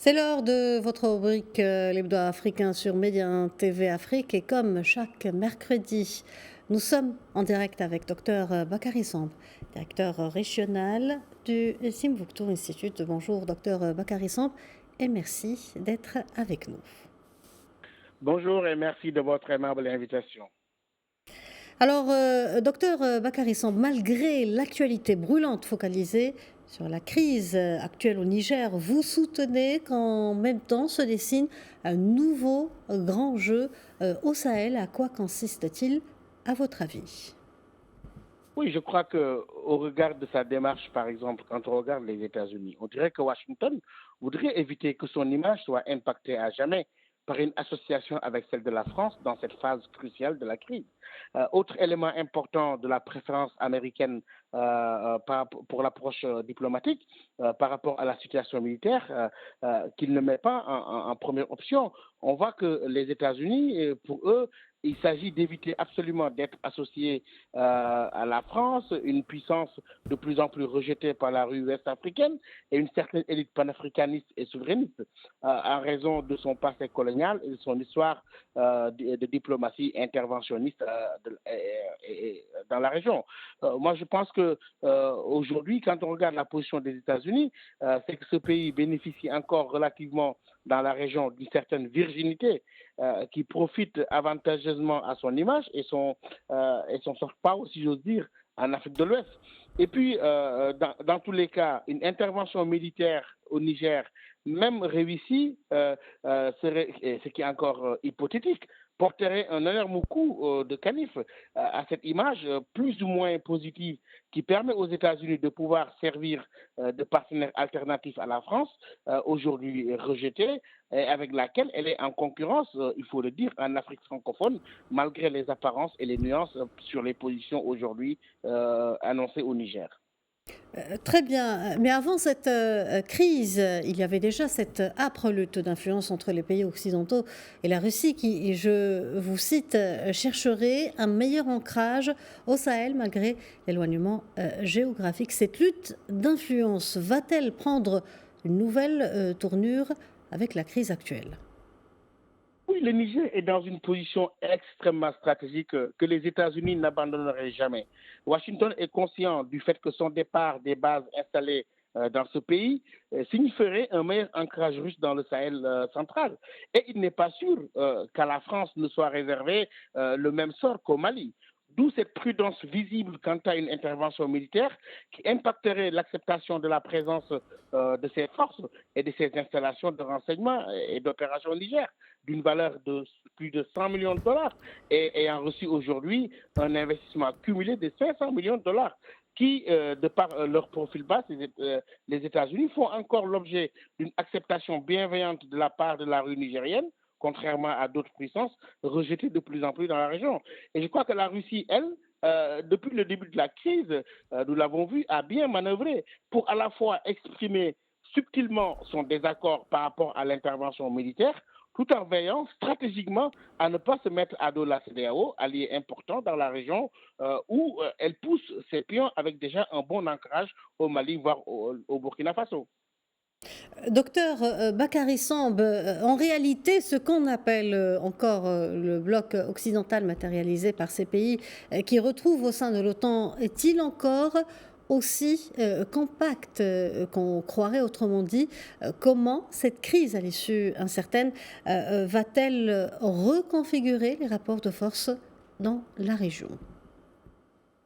C'est l'heure de votre rubrique l'hebdo africain sur Média TV Afrique et comme chaque mercredi, nous sommes en direct avec Dr Bakary Samb, directeur régional du Timbuktu Institute. Bonjour Dr Bakary Samb et merci d'être avec nous. Bonjour et merci de votre aimable invitation. Alors, docteur Bakary Samb, malgré l'actualité brûlante focalisée sur la crise actuelle au Niger, vous soutenez qu'en même temps se dessine un nouveau grand jeu au Sahel. À quoi consiste-t-il, à votre avis? Oui, je crois qu'au regard de sa démarche, par exemple, quand on regarde les États-Unis, on dirait que Washington voudrait éviter que son image soit impactée à jamais par une association avec celle de la France dans cette phase cruciale de la crise. Autre élément important de la préférence américaine pour l'approche diplomatique par rapport à la situation militaire qu'il ne met pas en première option. On voit que les États-Unis, pour eux, il s'agit d'éviter absolument d'être associés à la France, une puissance de plus en plus rejetée par la rue ouest africaine et une certaine élite panafricaniste et souverainiste en raison de son passé colonial et de son histoire de diplomatie interventionniste dans la région. Moi, je pense que aujourd'hui, quand on regarde la position des États-Unis, c'est que ce pays bénéficie encore relativement dans la région d'une certaine virginité qui profite avantageusement à son image et son soft power, si j'ose dire, en Afrique de l'Ouest. Et puis, dans tous les cas, une intervention militaire au Niger, même réussie, serait, ce qui est encore hypothétique, porterait un énorme coup de canif à cette image plus ou moins positive qui permet aux États-Unis de pouvoir servir de partenaire alternatif à la France, aujourd'hui rejetée, et avec laquelle elle est en concurrence, il faut le dire, en Afrique francophone, malgré les apparences et les nuances sur les positions aujourd'hui annoncées au Niger. Très bien, mais avant cette crise, il y avait déjà cette âpre lutte d'influence entre les pays occidentaux et la Russie qui, je vous cite, chercherait un meilleur ancrage au Sahel malgré l'éloignement géographique. Cette lutte d'influence va-t-elle prendre une nouvelle tournure avec la crise actuelle? Oui, le Niger est dans une position extrêmement stratégique que les États-Unis n'abandonneraient jamais. Washington est conscient du fait que son départ des bases installées dans ce pays signifierait un meilleur ancrage russe dans le Sahel central. Et il n'est pas sûr qu'à la France ne soit réservé le même sort qu'au Mali. D'où cette prudence visible quant à une intervention militaire qui impacterait l'acceptation de la présence de ces forces et de ces installations de renseignement et d'opération au Niger d'une valeur de plus de 100 millions de dollars et ayant reçu aujourd'hui un investissement cumulé de 500 millions de dollars qui, de par leur profil bas, les États-Unis font encore l'objet d'une acceptation bienveillante de la part de la rue nigérienne, contrairement à d'autres puissances rejetées de plus en plus dans la région. Et je crois que la Russie, elle, depuis le début de la crise, nous l'avons vu, a bien manœuvré pour à la fois exprimer subtilement son désaccord par rapport à l'intervention militaire, tout en veillant stratégiquement à ne pas se mettre à dos la CEDEAO, allié important dans la région, où elle pousse ses pions avec déjà un bon ancrage au Mali, voire au Burkina Faso. Docteur Bakary Samb, en réalité, ce qu'on appelle encore le bloc occidental matérialisé par ces pays qui retrouvent au sein de l'OTAN, est-il encore aussi compact qu'on croirait, autrement dit? Comment cette crise à l'issue incertaine va-t-elle reconfigurer les rapports de force dans la région?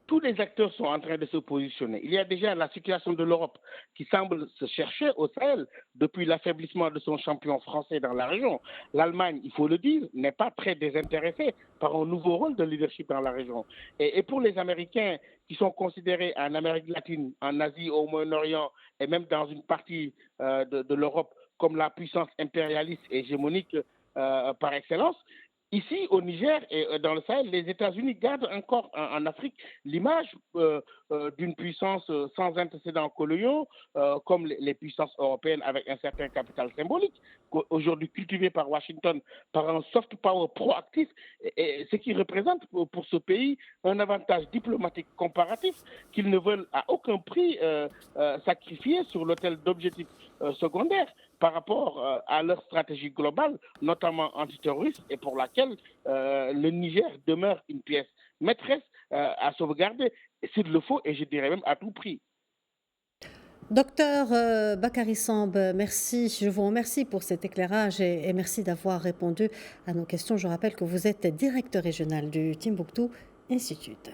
Tous les acteurs sont en train de se positionner. Il y a déjà la situation de l'Europe qui semble se chercher au Sahel depuis l'affaiblissement de son champion français dans la région. L'Allemagne, il faut le dire, n'est pas très désintéressée par un nouveau rôle de leadership dans la région. Et pour les Américains qui sont considérés en Amérique latine, en Asie, au Moyen-Orient et même dans une partie de l'Europe comme la puissance impérialiste et hégémonique par excellence, ici, au Niger et dans le Sahel, les États-Unis gardent encore en Afrique l'image d'une puissance sans antécédent coloniaux, comme les puissances européennes avec un certain capital symbolique, aujourd'hui cultivé par Washington par un soft power proactif, et ce qui représente pour ce pays un avantage diplomatique comparatif qu'ils ne veulent à aucun prix sacrifier sur l'autel d'objectifs secondaires. par rapport à leur stratégie globale, notamment antiterroriste, et pour laquelle le Niger demeure une pièce maîtresse à sauvegarder, s'il le faut, et je dirais même à tout prix. Docteur Bakary Samb, merci. Je vous remercie pour cet éclairage et merci d'avoir répondu à nos questions. Je rappelle que vous êtes directeur régional du Timbuktu Institute.